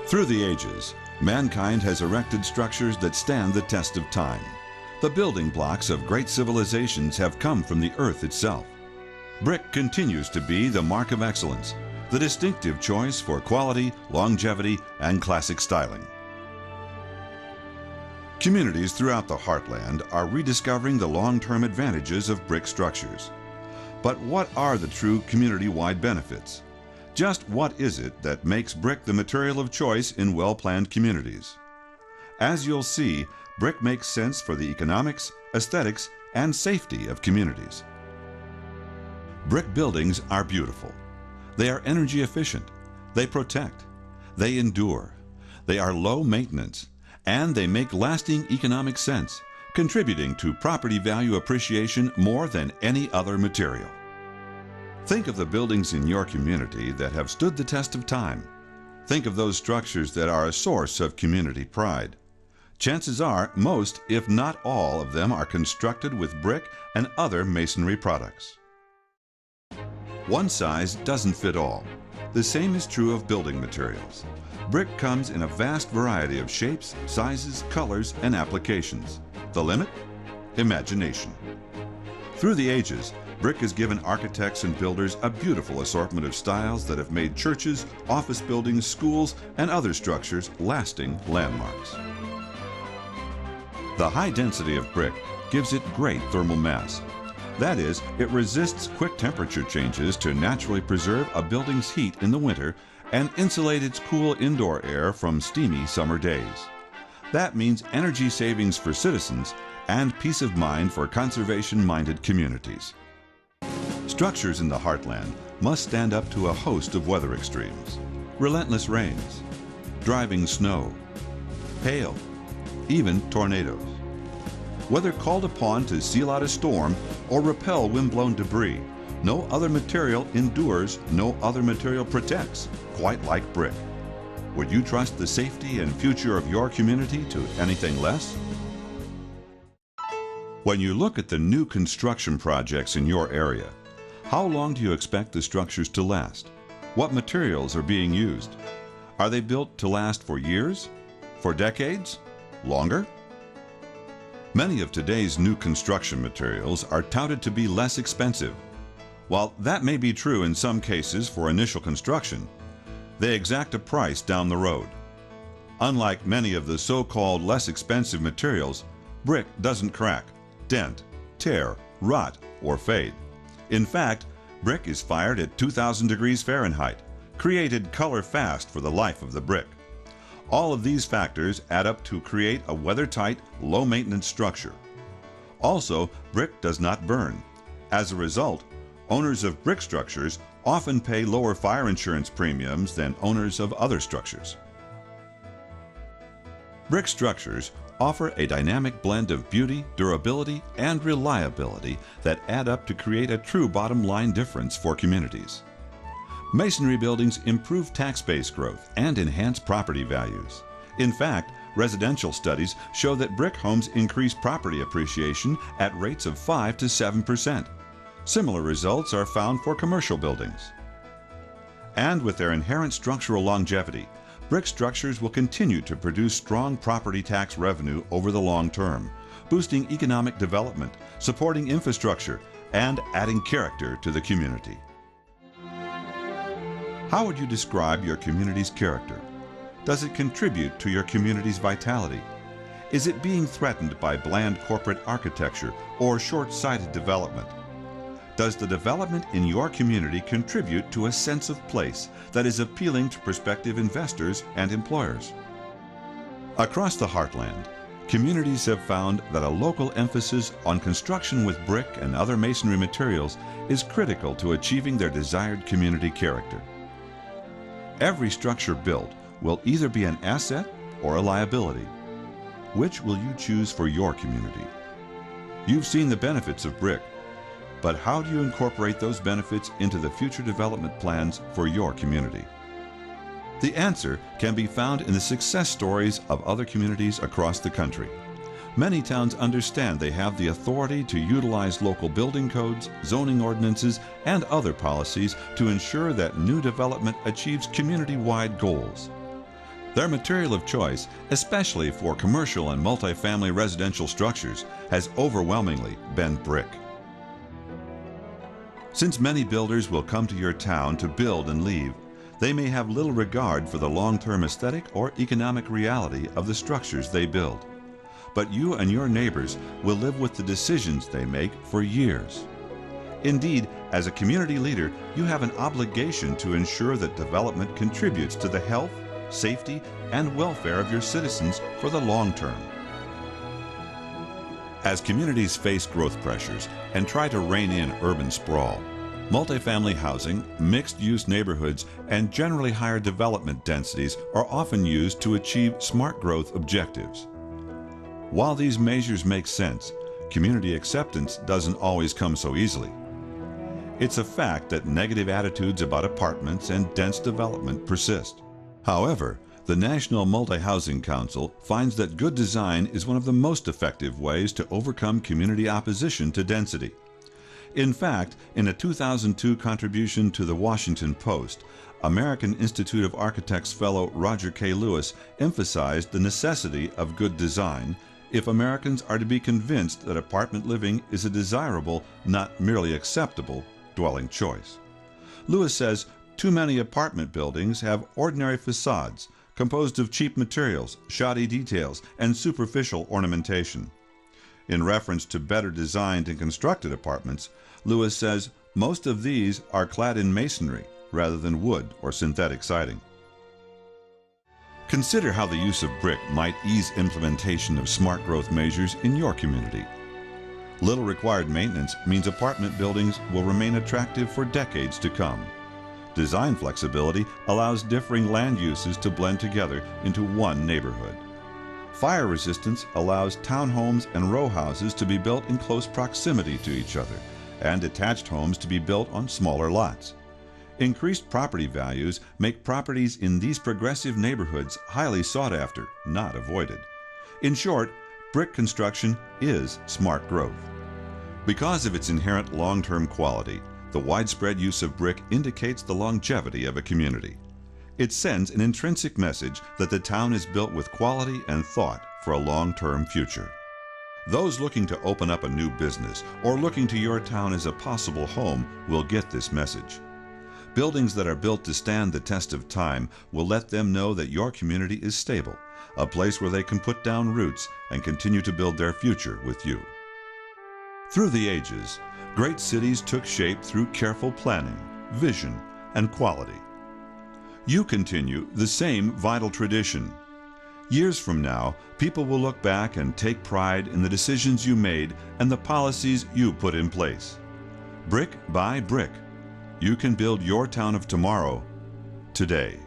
Through the ages, mankind has erected structures that stand the test of time. The building blocks of great civilizations have come from the earth itself. Brick continues to be the mark of excellence, the distinctive choice for quality, longevity, and classic styling. Communities throughout the Heartland are rediscovering the long-term advantages of brick structures. But what are the true community-wide benefits? Just what is it that makes brick the material of choice in well-planned communities? As you'll see, brick makes sense for the economics, aesthetics, and safety of communities. Brick buildings are beautiful. They are energy efficient. They protect. They endure. They are low maintenance. And they make lasting economic sense, contributing to property value appreciation more than any other material. Think of the buildings in your community that have stood the test of time. Think of those structures that are a source of community pride. Chances are most, if not all, of them are constructed with brick and other masonry products. One size doesn't fit all. The same is true of building materials. Brick comes in a vast variety of shapes, sizes, colors, and applications. The limit? Imagination. Through the ages, brick has given architects and builders a beautiful assortment of styles that have made churches, office buildings, schools, and other structures lasting landmarks. The high density of brick gives it great thermal mass. That is, it resists quick temperature changes to naturally preserve a building's heat in the winter and insulate its cool indoor air from steamy summer days. That means energy savings for citizens and peace of mind for conservation-minded communities. Structures in the Heartland must stand up to a host of weather extremes: relentless rains, driving snow, hail, even tornadoes. Whether called upon to seal out a storm or repel wind-blown debris, no other material endures, no other material protects, quite like brick. Would you trust the safety and future of your community to anything less? When you look at the new construction projects in your area, how long do you expect the structures to last? What materials are being used? Are they built to last for years? For decades? Longer? Many of today's new construction materials are touted to be less expensive. While that may be true in some cases for initial construction, they exact a price down the road. Unlike many of the so-called less expensive materials, brick doesn't crack, dent, tear, rot, or fade. In fact, brick is fired at 2,000 degrees Fahrenheit, created color fast for the life of the brick. All of these factors add up to create a weather-tight, low-maintenance structure. Also, brick does not burn. As a result, owners of brick structures often pay lower fire insurance premiums than owners of other structures. Brick structures offer a dynamic blend of beauty, durability, and reliability that add up to create a true bottom-line difference for communities. Masonry buildings improve tax base growth and enhance property values. In fact, residential studies show that brick homes increase property appreciation at rates of 5 to 7%. Similar results are found for commercial buildings. And with their inherent structural longevity, brick structures will continue to produce strong property tax revenue over the long term, boosting economic development, supporting infrastructure, and adding character to the community. How would you describe your community's character? Does it contribute to your community's vitality? Is it being threatened by bland corporate architecture or short-sighted development? Does the development in your community contribute to a sense of place that is appealing to prospective investors and employers? Across the Heartland, communities have found that a local emphasis on construction with brick and other masonry materials is critical to achieving their desired community character. Every structure built will either be an asset or a liability. Which will you choose for your community? You've seen the benefits of brick, but how do you incorporate those benefits into the future development plans for your community? The answer can be found in the success stories of other communities across the country. Many towns understand they have the authority to utilize local building codes, zoning ordinances, and other policies to ensure that new development achieves community-wide goals. Their material of choice, especially for commercial and multifamily residential structures, has overwhelmingly been brick. Since many builders will come to your town to build and leave, they may have little regard for the long-term aesthetic or economic reality of the structures they build. But you and your neighbors will live with the decisions they make for years. Indeed, as a community leader, you have an obligation to ensure that development contributes to the health, safety, and welfare of your citizens for the long term. As communities face growth pressures and try to rein in urban sprawl, multifamily housing, mixed-use neighborhoods, and generally higher development densities are often used to achieve smart growth objectives. While these measures make sense, community acceptance doesn't always come so easily. It's a fact that negative attitudes about apartments and dense development persist. However, the National Multi-Housing Council finds that good design is one of the most effective ways to overcome community opposition to density. In fact, in a 2002 contribution to the Washington Post, American Institute of Architects fellow Roger K. Lewis emphasized the necessity of good design if Americans are to be convinced that apartment living is a desirable, not merely acceptable, dwelling choice. Lewis says too many apartment buildings have ordinary facades composed of cheap materials, shoddy details, and superficial ornamentation. In reference to better designed and constructed apartments, Lewis says most of these are clad in masonry rather than wood or synthetic siding. Consider how the use of brick might ease implementation of smart growth measures in your community. Little required maintenance means apartment buildings will remain attractive for decades to come. Design flexibility allows differing land uses to blend together into one neighborhood. Fire resistance allows townhomes and row houses to be built in close proximity to each other, and detached homes to be built on smaller lots. Increased property values make properties in these progressive neighborhoods highly sought after, not avoided. In short, brick construction is smart growth. Because of its inherent long-term quality, the widespread use of brick indicates the longevity of a community. It sends an intrinsic message that the town is built with quality and thought for a long-term future. Those looking to open up a new business or looking to your town as a possible home will get this message. Buildings that are built to stand the test of time will let them know that your community is stable, a place where they can put down roots and continue to build their future with you. Through the ages, great cities took shape through careful planning, vision, and quality. You continue the same vital tradition. Years from now, people will look back and take pride in the decisions you made and the policies you put in place. Brick by brick, you can build your town of tomorrow today.